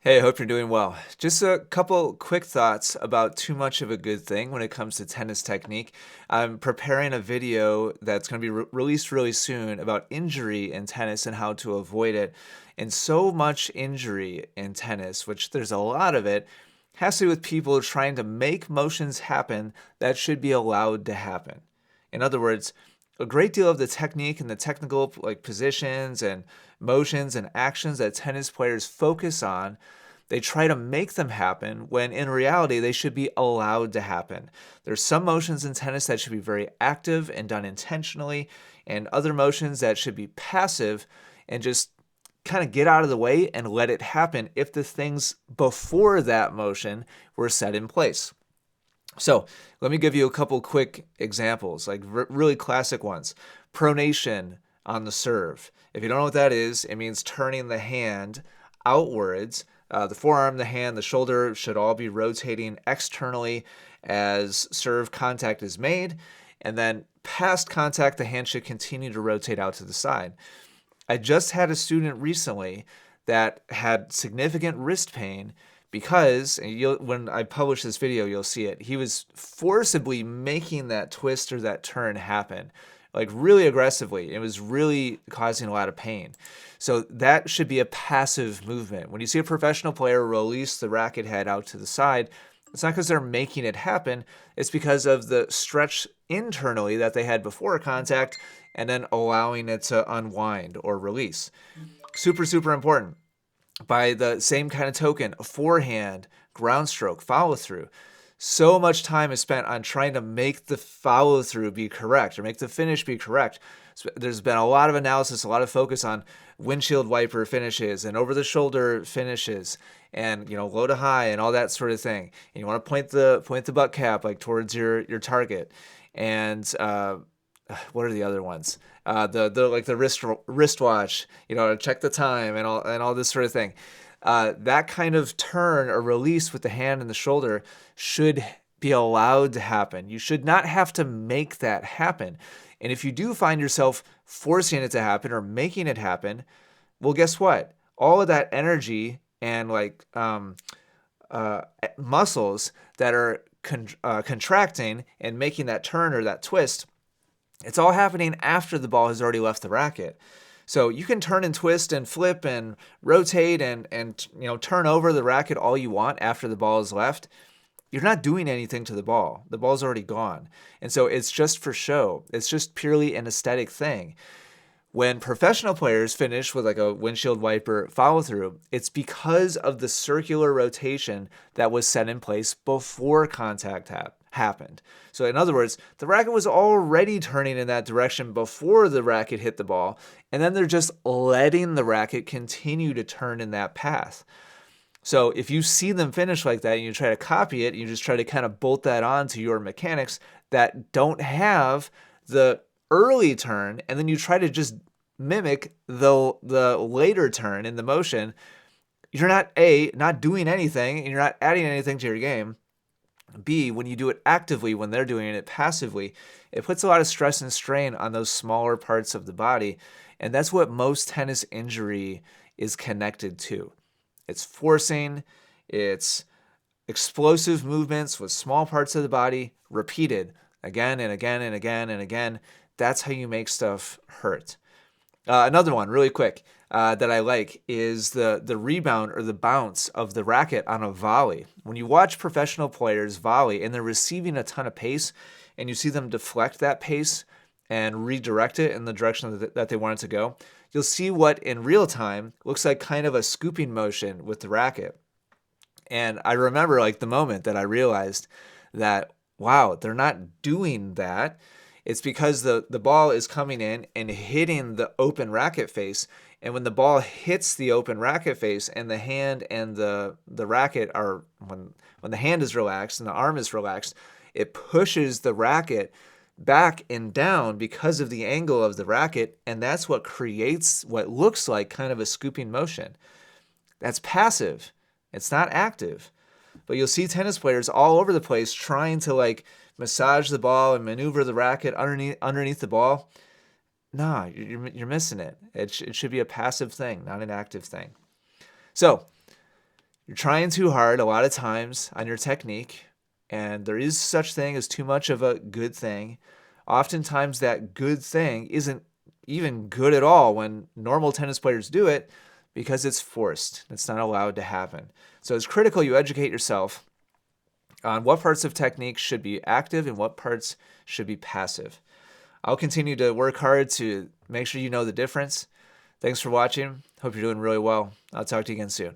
Hey, I hope you're doing well. Just a couple quick thoughts about too much of a good thing when it comes to tennis technique. I'm preparing a video that's going to be released really soon about injury in tennis and how to avoid it. And so much injury in tennis, which there's a lot of it, has to do with people trying to make motions happen that should be allowed to happen. In other words, a great deal of the technique and the technical positions and motions and actions that tennis players focus on, they try to make them happen when in reality they should be allowed to happen. There's some motions in tennis that should be very active and done intentionally, and other motions that should be passive and just kind of get out of the way and let it happen if the things before that motion were set in place. So let me give you a couple quick examples, like really classic ones. Pronation on the serve. If you don't know what that is, it means turning the hand outwards. The forearm, the hand, the shoulder should all be rotating externally as serve contact is made. And then past contact, the hand should continue to rotate out to the side. I just had a student recently that had significant wrist pain because when I publish this video, you'll see it. He was forcibly making that twist or that turn happen, like really aggressively. It was really causing a lot of pain. So that should be a passive movement. When you see a professional player release the racket head out to the side, it's not because they're making it happen. It's because of the stretch internally that they had before contact and then allowing it to unwind or release. Super, super important. By the same kind of token, a forehand, ground stroke, follow through. So much time is spent on trying to make the follow through be correct or make the finish be correct. There's been a lot of analysis, a lot of focus on windshield wiper finishes and over the shoulder finishes and low to high and all that sort of thing. And you want to point the butt cap like towards your target. And what are the other ones? The like the wristwatch, check the time and all this sort of thing. That kind of turn or release with the hand and the shoulder should be allowed to happen. You should not have to make that happen. And if you do find yourself forcing it to happen or making it happen, well, guess what? All of that energy and muscles that are contracting and making that turn or that twist, it's all happening after the ball has already left the racket. So you can turn and twist and flip and rotate and turn over the racket all you want after the ball is left. You're not doing anything to the ball. The ball's already gone. And so it's just for show. It's just purely an aesthetic thing. When professional players finish with like a windshield wiper follow through, it's because of the circular rotation that was set in place before contact happened. So in other words, the racket was already turning in that direction before the racket hit the ball, and then they're just letting the racket continue to turn in that path. So if you see them finish like that and you try to copy it, you just try to kind of bolt that on to your mechanics that don't have the early turn, and then you try to just mimic the later turn in the motion, you're not doing anything and you're not adding anything to your game. B, when you do it actively, when they're doing it passively, it puts a lot of stress and strain on those smaller parts of the body. And that's what most tennis injury is connected to. It's forcing, it's explosive movements with small parts of the body repeated again and again and again and again. That's how you make stuff hurt. Another one, really quick, that I like is the rebound or the bounce of the racket on a volley. When you watch professional players volley and they're receiving a ton of pace and you see them deflect that pace and redirect it in the direction that they want it to go, you'll see what in real time looks like kind of a scooping motion with the racket. And I remember like the moment that I realized that, wow, they're not doing that. It's because the ball is coming in and hitting the open racket face. And when the ball hits the open racket face and the hand and the racket are, when the hand is relaxed and the arm is relaxed, it pushes the racket back and down because of the angle of the racket. And that's what creates what looks like kind of a scooping motion. That's passive. It's not active. But you'll see tennis players all over the place trying to like massage the ball and maneuver the racket underneath the ball. Nah, you're missing it. It should be a passive thing, not an active thing. So You're trying too hard a lot of times on your technique, and there is such thing as too much of a good thing. Oftentimes that good thing isn't even good at all when normal tennis players do it because it's forced. It's not allowed to happen. So it's critical you educate yourself on what parts of technique should be active and what parts should be passive. I'll continue to work hard to make sure you know the difference. Thanks for watching. Hope you're doing really well. I'll talk to you again soon.